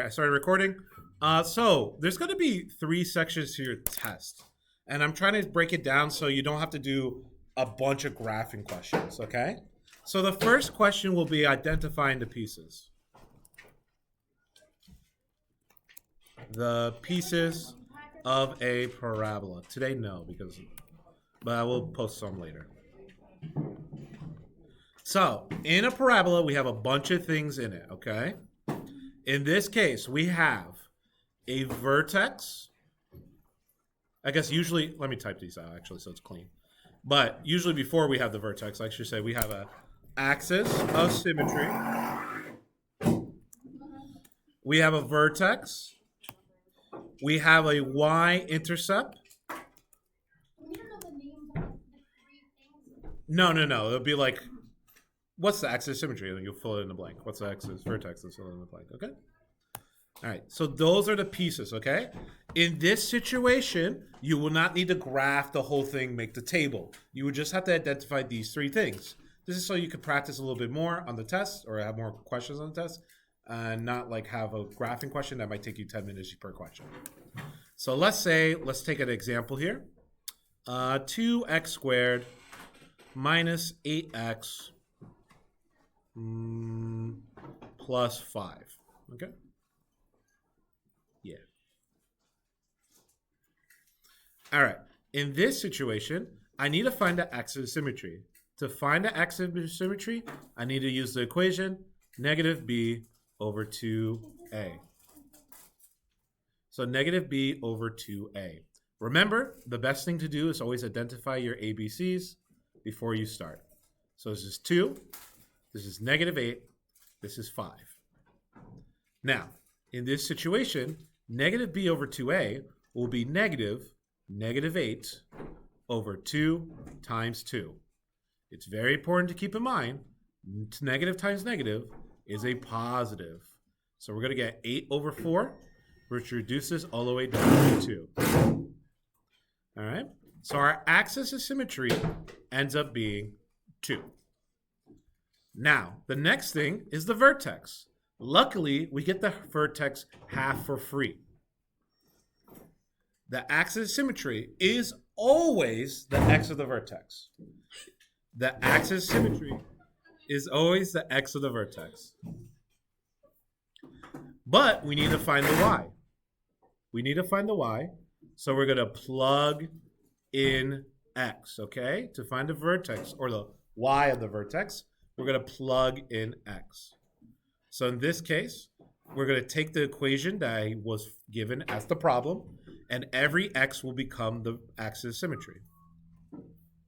I started recording. So there's going to be 3 sections to your test. And I'm trying to break it down so you don't have to do a bunch of graphing questions, okay? So the first question will be identifying the pieces. The pieces of a parabola. Today, no, but I will post some later. So in a parabola, we have a bunch of things in it, okay? In this case, we have a vertex. I guess usually, let me type these out actually so it's clean. But usually before we have the vertex, I should say we have a axis of symmetry. We have a vertex. We have a y-intercept. No. It'll be like, what's the axis of symmetry? And then you'll fill it in the blank. What's the axis, vertex, and fill it in the blank, okay? All right, so those are the pieces, okay? In this situation, you will not need to graph the whole thing, make the table. You would just have to identify these 3 things. This is so you could practice a little bit more on the test or have more questions on the test and not like have a graphing question that might take you 10 minutes per question. So let's take an example here. 2x squared minus 8x plus 5, okay? Yeah. All right. In this situation, I need to find the axis of symmetry. To find the axis of symmetry, I need to use the equation negative b over 2a. So negative b over 2a. Remember, the best thing to do is always identify your ABCs before you start. So this is 2, this is negative 8, this is 5. Now, in this situation, negative b over 2a will be negative 8 over 2 times 2. It's very important to keep in mind, negative times negative is a positive. So we're going to get 8 over 4, which reduces all the way down to 2. All right? So our axis of symmetry ends up being 2. Now, the next thing is the vertex. Luckily, we get the vertex half for free. The axis of symmetry is always the x of the vertex. The axis of symmetry is always the x of the vertex. But we need to find the y. We need to find the y, so we're going to plug in x, okay? To find the vertex, or the y of the vertex, we're going to plug in x. So in this case, we're going to take the equation that I was given as the problem, and every x will become the axis of symmetry.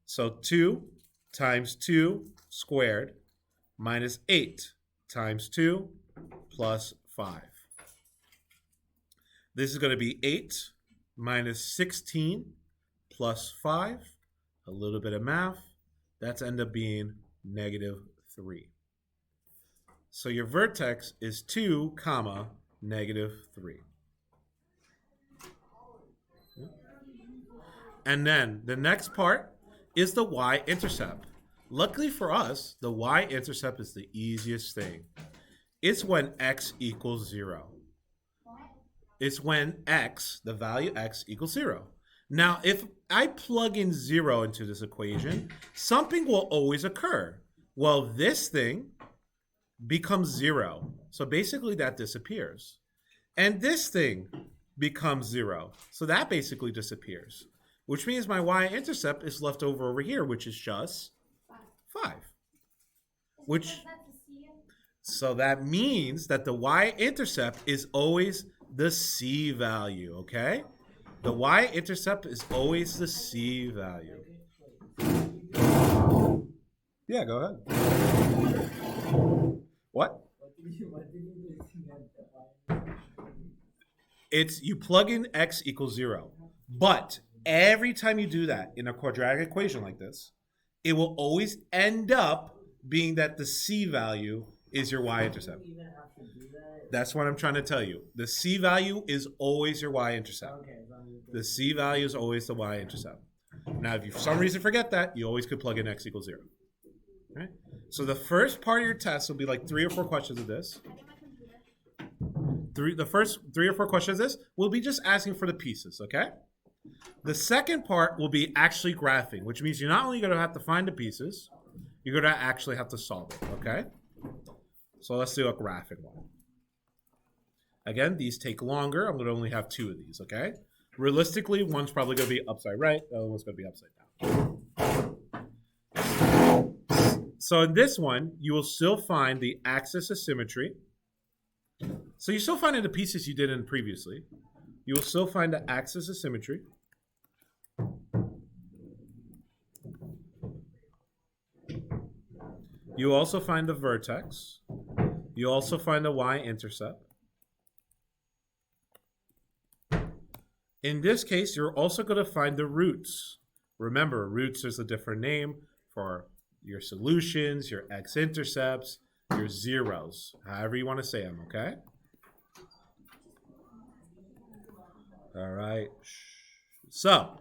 So 2 times 2 squared minus 8 times 2 plus 5. This is going to be 8 minus 16 plus 5. A little bit of math. That's end up being negative 3. So your vertex is 2, comma, negative 3. And then the next part is the y-intercept. Luckily for us, the y-intercept is the easiest thing. It's when x equals 0. It's when x, the value x, equals 0. Now, if I plug in 0 into this equation, something will always occur. Well, this thing becomes 0. So basically that disappears. And this thing becomes 0. So that basically disappears. Which means my y-intercept is left over here, which is just 5. So that means that the y-intercept is always the c value, okay? The y-intercept is always the c value. Yeah, go ahead. What? It's you plug in x equals 0. But every time you do that in a quadratic equation like this, it will always end up being that the c value is your y-intercept. That's what I'm trying to tell you. The c value is always your y-intercept. The c value is always the y-intercept. Now, if you for some reason forget that, you always could plug in x equals 0. Okay? So the first part of your test will be like 3 or 4 questions of this. the first 3 or 4 questions of this will be just asking for the pieces, okay? The second part will be actually graphing, which means you're not only going to have to find the pieces, you're going to actually have to solve it, okay? So let's do a graphing one. Again, these take longer. I'm going to only have 2 of these, okay? Realistically, one's probably going to be upside right, the other one's going to be upside down. So in this one, you will still find the axis of symmetry. So you still find the pieces you did in previously. You will still find the axis of symmetry. You also find the vertex. You also find the y-intercept. In this case, you're also going to find the roots. Remember, roots is a different name for your solutions, your x-intercepts, your zeros, however you want to say them, okay? All right. So,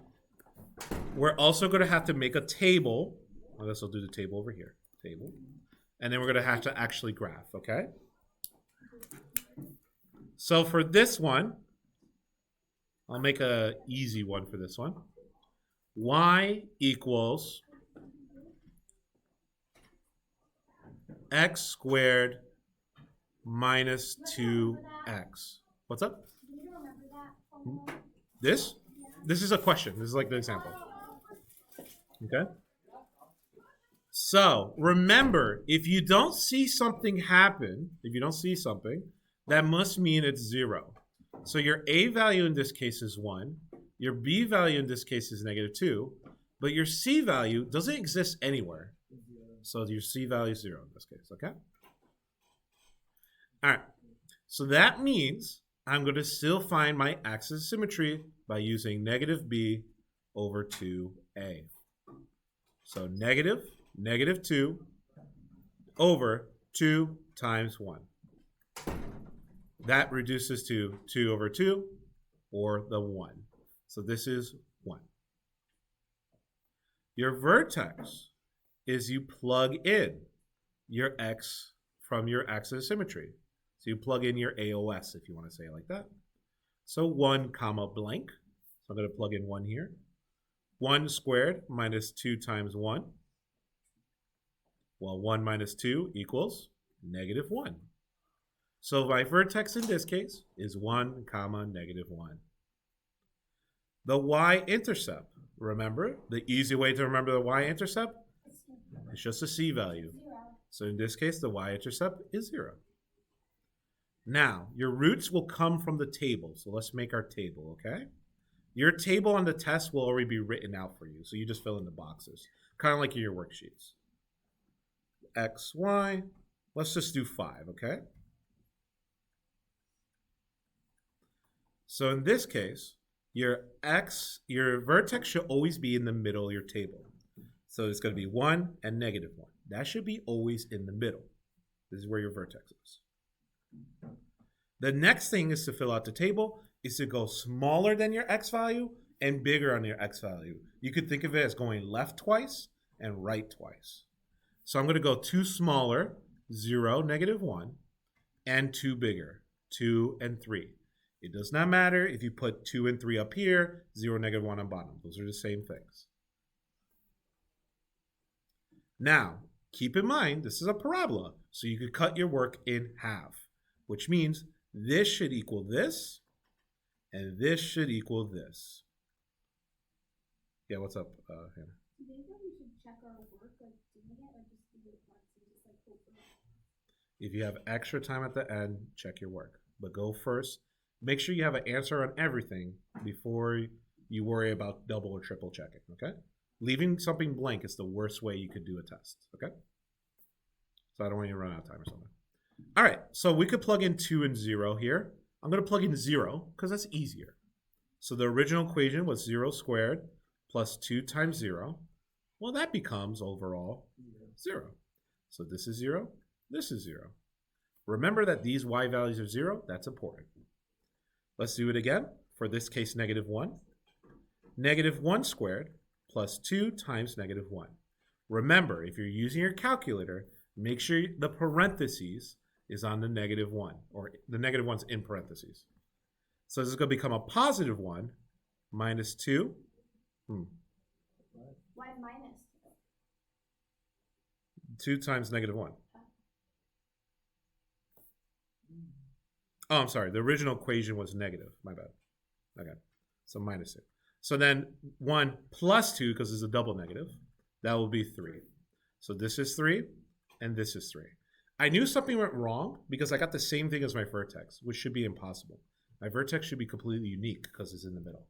we're also going to have to make a table. I guess I'll do the table over here. Table. And then we're going to have to actually graph, okay? So for this one, I'll make an easy one for this one. Y equals x squared minus 2x. What's up? This? This is a question. This is like the example. Okay? So, remember, if you don't see something happen, that must mean it's 0. So your A value in this case is 1. Your B value in this case is -2. But your C value doesn't exist anywhere. So your C value is 0 in this case, okay? All right. So that means I'm going to still find my axis of symmetry by using -b over 2a. So -2 over 2 times 1. That reduces to 2 over 2, or the 1. So this is 1. Your vertex is you plug in your x from your axis of symmetry. So you plug in your AOS, if you want to say it like that. So 1 comma blank. So I'm going to plug in 1 here. 1 squared minus 2 times 1. Well, 1 minus 2 equals -1. So my vertex in this case is 1 comma -1. The y-intercept, remember, the easy way to remember the y-intercept is just a c value. So in this case, the y-intercept is 0. Now, your roots will come from the table. So let's make our table, okay? Your table on the test will already be written out for you. So you just fill in the boxes, kind of like in your worksheets. X, Y, let's just do 5, okay? So in this case, your vertex should always be in the middle of your table. So it's going to be 1 and -1. That should be always in the middle. This is where your vertex is. The next thing is to fill out the table is to go smaller than your x value and bigger on your x value. You could think of it as going left twice and right twice. So I'm going to go 2 smaller, 0, -1, and 2 bigger, 2 and 3. It does not matter if you put 2 and 3 up here, 0, -1 on bottom. Those are the same things. Now, keep in mind, this is a parabola, so you could cut your work in half, which means this should equal this, and this should equal this. Yeah, what's up, Hannah? Do you think that we should check our work, like doing it, or just do it once and just like hope for it? If you have extra time at the end, check your work. But go first. Make sure you have an answer on everything before you worry about double or triple checking, okay? Leaving something blank is the worst way you could do a test, okay? So I don't want you to run out of time or something. All right, so we could plug in 2 and 0 here. I'm going to plug in 0 because that's easier. So the original equation was 0 squared plus 2 times 0. Well, that becomes overall 0. So this is 0, this is 0. Remember that these y values are 0. That's important. Let's do it again. For this case, -1. -1 squared plus 2 times -1. Remember, if you're using your calculator, make sure the parentheses is on the negative 1, or the negative 1's in parentheses. So this is going to become a positive 1 minus 2. Why minus 2 times negative 1. Oh, I'm sorry. The original equation was negative. My bad. Okay. So minus 2. So then 1 plus 2, because it's a double negative, that will be 3. So this is 3, and this is 3. I knew something went wrong because I got the same thing as my vertex, which should be impossible. My vertex should be completely unique because it's in the middle.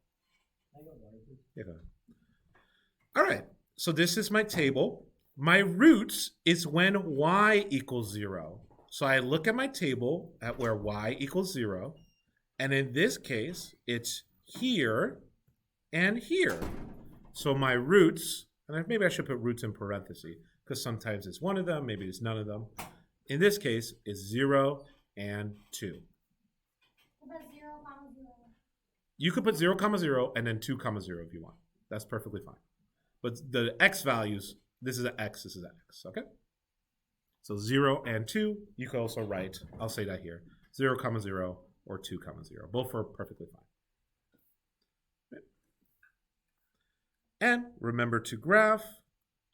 Yeah, go ahead. All right. So this is my table. My roots is when y equals 0. So I look at my table at where y equals 0. And in this case, it's here and here. So my roots, and maybe I should put roots in parentheses because sometimes it's one of them, maybe it's none of them. In this case, it's 0 and 2. What about 0, 0? You could put 0, 0 and then 2, 0 if you want. That's perfectly fine. But the x values, this is an x, this is an x, okay? So 0 and 2, you could also write, I'll say that here, 0, 0 or 2, 0. Both are perfectly fine. Okay. And remember to graph.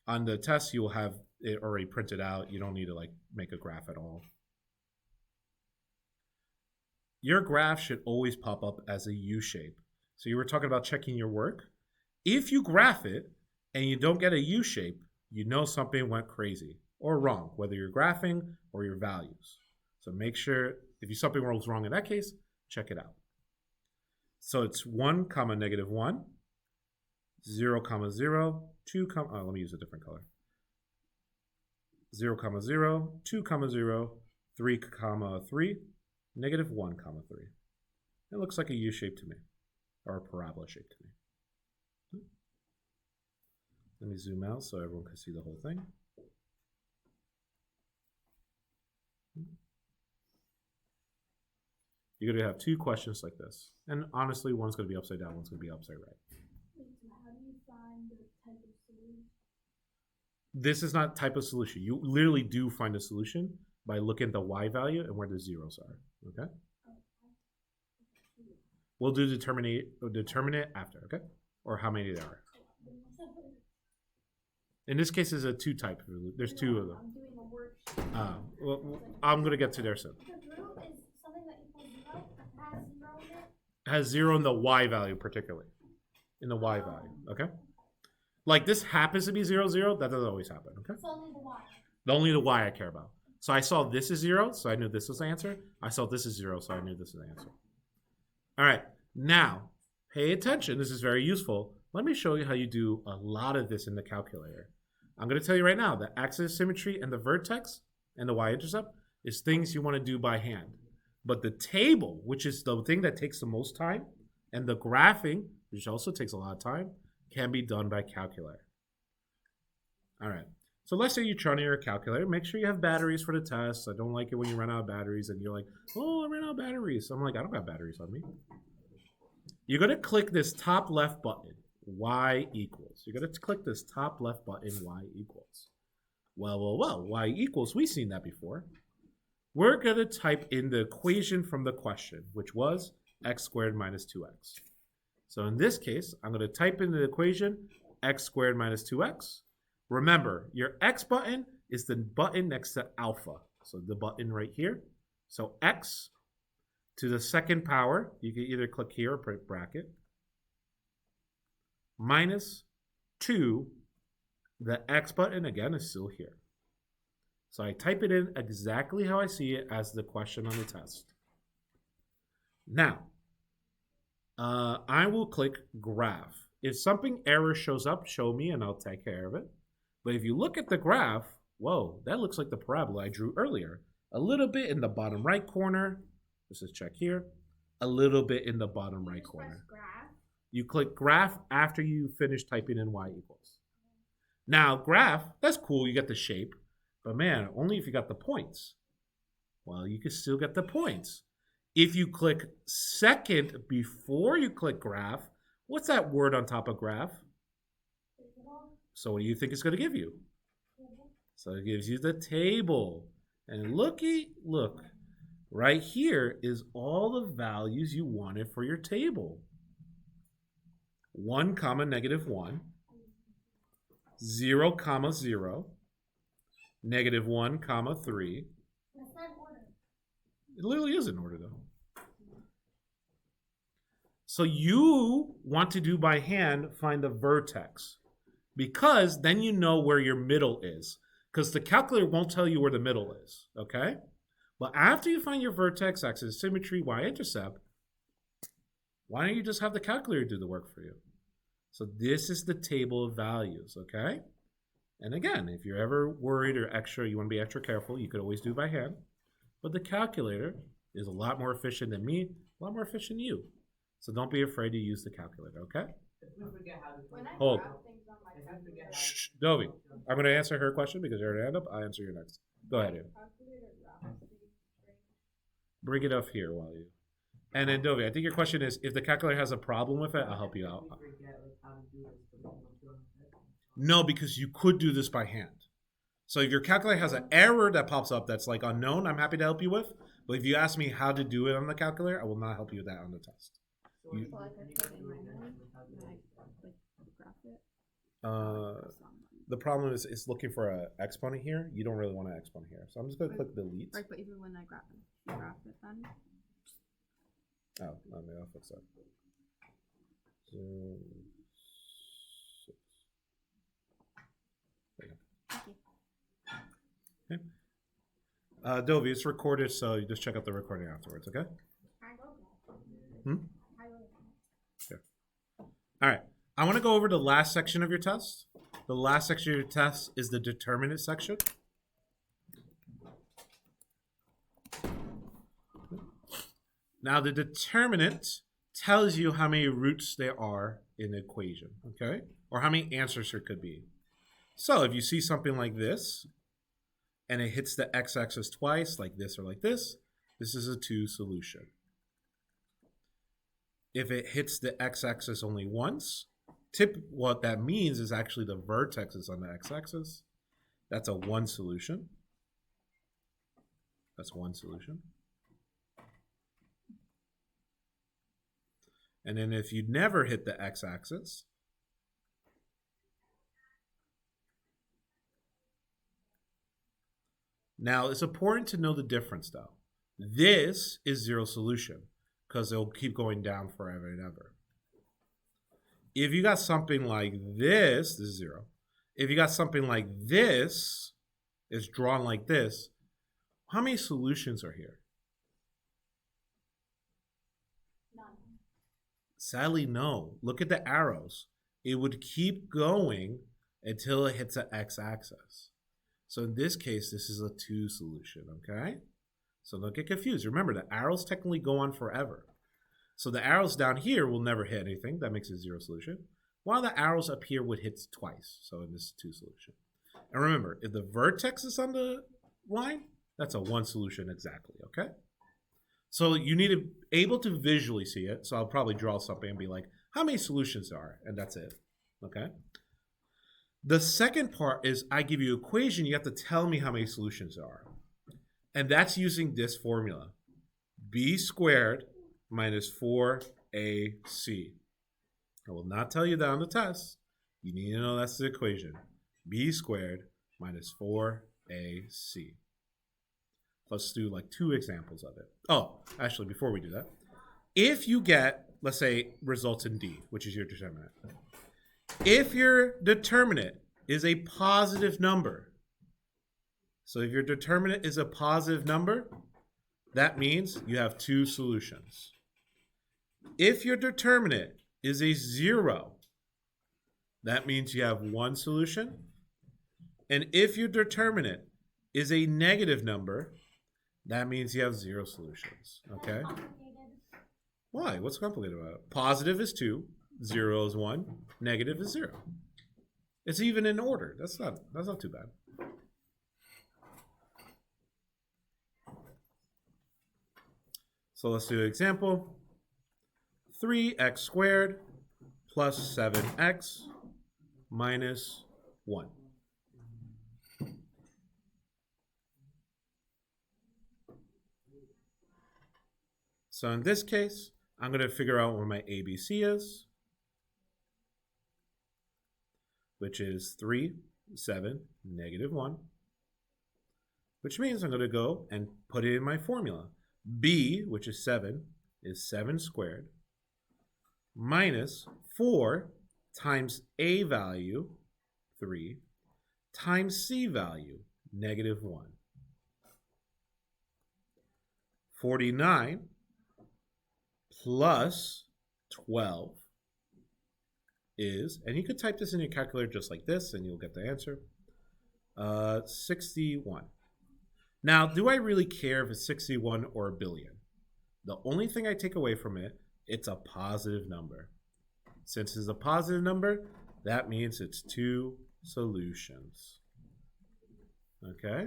On the test, you will have it already printed out. You don't need to like make a graph at all. Your graph should always pop up as a U shape. So you were talking about checking your work. If you graph it and you don't get a U shape, you know something went crazy or wrong, whether you're graphing or your values. So make sure if something was wrong in that case, check it out. So it's 1, negative 1, 0, 0, 2, let me use a different color. 0, 0, 2, 0, 3, 3, negative 1, 3. It looks like a U shape to me, or a parabola shape to me. Let me zoom out so everyone can see the whole thing. You're going to have 2 questions like this. And honestly, one's going to be upside down, one's going to be upside right. Wait, so how do you find the type of solution? This is not type of solution. You literally do find a solution by looking at the y value and where the zeros are. Okay? We'll do determinate after, okay? Or how many there are. In this case, it's a 2 type. There's 2 of them. I'm doing a worksheet. Well, I'm going to get to there soon. The root is something that equals 0, has 0 in it. It has 0 in the y value, particularly. In the y value, okay? Like this happens to be 0, 0. That doesn't always happen, okay? It's only the y. Only the y I care about. So I saw this is 0, so I knew this was the answer. I saw this is 0, so I knew this is the answer. All right, now pay attention. This is very useful. Let me show you how you do a lot of this in the calculator. I'm going to tell you right now, the axis of symmetry and the vertex and the y-intercept is things you want to do by hand. But the table, which is the thing that takes the most time, and the graphing, which also takes a lot of time, can be done by calculator. All right. So let's say you're trying your calculator. Make sure you have batteries for the test. I don't like it when you run out of batteries and you're like, oh, I ran out of batteries. I'm like, I don't have batteries on me. You're going to click this top left button, y equals. You're going to click this top left button, y equals. Well, y equals, we've seen that before. We're going to type in the equation from the question, which was x squared minus 2x. So in this case, I'm going to type in the equation x squared minus 2x. Remember, your x button is the button next to alpha. So the button right here. So x to the second power, you can either click here or put bracket, minus 2, the x button again is still here. So I type it in exactly how I see it as the question on the test. Now, I will click graph. If something error shows up, show me and I'll take care of it. But if you look at the graph, whoa, that looks like the parabola I drew earlier. A little bit in the bottom right corner. Let's just check here. A little bit in the bottom right corner. Graph. You click graph after you finish typing in y equals. Now, graph, that's cool. You get the shape. But man, only if you got the points. Well, you can still get the points. If you click second before you click graph, what's that word on top of graph? So what do you think it's going to give you? So it gives you the table. And look, right here is all the values you wanted for your table. 1 comma negative 1, 0 comma 0, negative 1 comma 3. That's not order. It literally is in order though. So you want to do by hand, find the vertex, because then you know where your middle is, because the calculator won't tell you where the middle is, okay? But after you find your vertex, axis, symmetry, y-intercept, why don't you just have the calculator do the work for you? So this is the table of values, okay? And again, if you're ever worried or extra, you want to be extra careful, you could always do by hand. But the calculator is a lot more efficient than me, a lot more efficient than you. So don't be afraid to use the calculator, okay? Hold. Shh, Dovey. I'm going to answer her question because you're hand up. I'll answer your next. Go ahead, Ian. Bring it up here while you. And then Dovey, I think your question is, if the calculator has a problem with it, I'll help you out. No, because you could do this by hand. So if your calculator has an error that pops up that's like unknown, I'm happy to help you with. But if you ask me how to do it on the calculator, I will not help you with that on the test. You, the problem is it's looking for an exponent here. You don't really want an exponent here. So I'm just going to click delete. Right, but even when I graph it then? Oh, let me I'll fix that. 0, 6. There you go. Okay. Dovey, it's recorded, so you just check out the recording afterwards, okay? Okay. All right. I want to go over the last section of your test. The last section of your test is the determinant section. Now, the determinant tells you how many roots there are in the equation, okay? Or how many answers there could be. So if you see something like this, and it hits the x-axis twice, like this or like this is a 2 solution. If it hits the x-axis only once, what that means is actually the vertex is on the x-axis. That's a 1 solution. That's 1 solution. And then if you never hit the x-axis, now it's important to know the difference though. This is 0 solution because it'll keep going down forever and ever. If you got something like this is 0. If you got something like this, it's drawn like this, how many solutions are here? Sadly, no. Look at the arrows. It would keep going until it hits an x-axis. So in this case, this is a 2 solution, okay? So don't get confused. Remember, the arrows technically go on forever. So the arrows down here will never hit anything. That makes it 0 solution. While the arrows up here would hit twice. So in this 2 solution. And remember, if the vertex is on the line, that's a 1 solution exactly, okay? So you need to be able to visually see it. So I'll probably draw something and be like, how many solutions there are? And that's it, okay? The second part is I give you an equation. You have to tell me how many solutions there are. And that's using this formula. B squared minus 4AC. I will not tell you that on the test. You need to know that's the equation. B squared minus 4AC. Let's do like 2 examples of it. Oh, actually, before we do that, if you get, let's say, results in D, which is your determinant. If your determinant is a positive number, so if your determinant is a positive number, that means you have 2 solutions. If your determinant is a 0, that means you have 1 solution. And if your determinant is a negative number, that means you have 0 solutions, okay? Why? What's complicated about it? Positive is 2, 0 is 1, negative is 0. It's even in order. That's not too bad. So let's do an example. 3x squared plus 7x minus 1. So in this case, I'm going to figure out where my ABC is, which is 3, 7, negative 1, which means I'm going to go and put it in my formula. B, which is 7 squared, minus 4 times A value, 3, times C value, negative 1. 49 plus 12 is, and you could type this in your calculator just like this and you'll get the answer, 61. Now, do I really care if it's 61 or a billion? The only thing I take away from it, it's a positive number. Since it's a positive number, that means it's 2 solutions. Okay?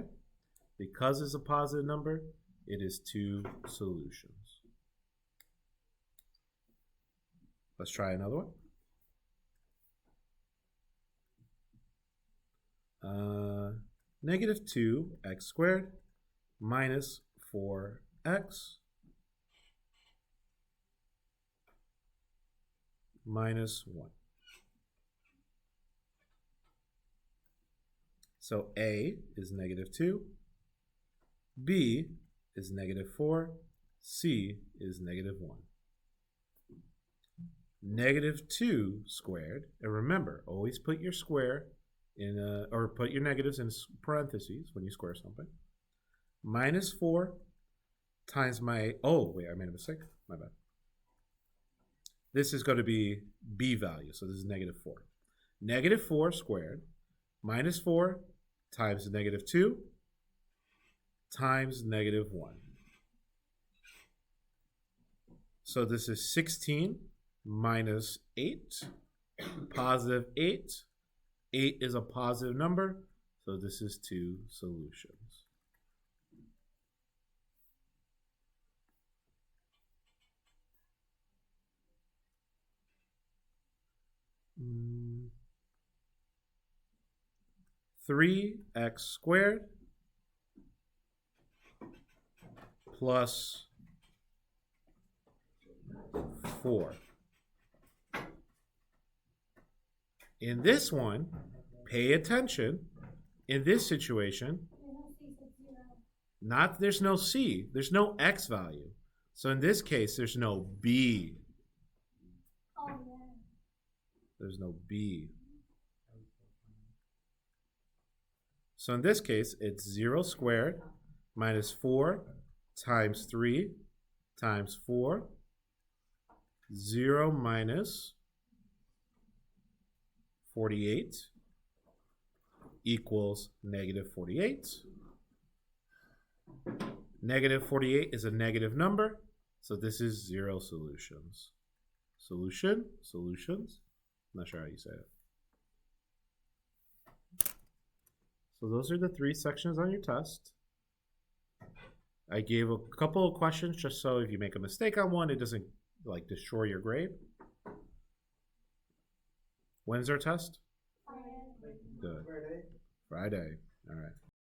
Because it's a positive number, it is 2 solutions. Let's try another one. Negative 2x squared minus 4x minus 1. So A is negative 2, B is negative 4, C is negative 1. Negative 2 squared, and remember, always put your square in or put your negatives in parentheses when you square something. Minus 4 times my, oh wait, I made a mistake, my bad. This is going to be B value, so this is negative 4. Negative 4 squared minus 4 times negative 2 times negative 1. So this is 16 minus 8, positive 8. 8 is a positive number, so this is 2 solutions. Mm. 3x squared plus 4. In this one, pay attention. In this situation, there's no C, there's no X value. So in this case, there's no B. Oh, yeah. There's no B. So in this case, it's 0 squared minus 4 times 3 times 4. 0 minus 48 equals negative 48. Negative 48 is a negative number, so this is 0 solutions. Solution, solutions. I'm not sure how you say it. So those are the 3 sections on your test. I gave a couple of questions just so if you make a mistake on one, it doesn't like destroy your grade. When's our test? Friday. Good. Friday. All right.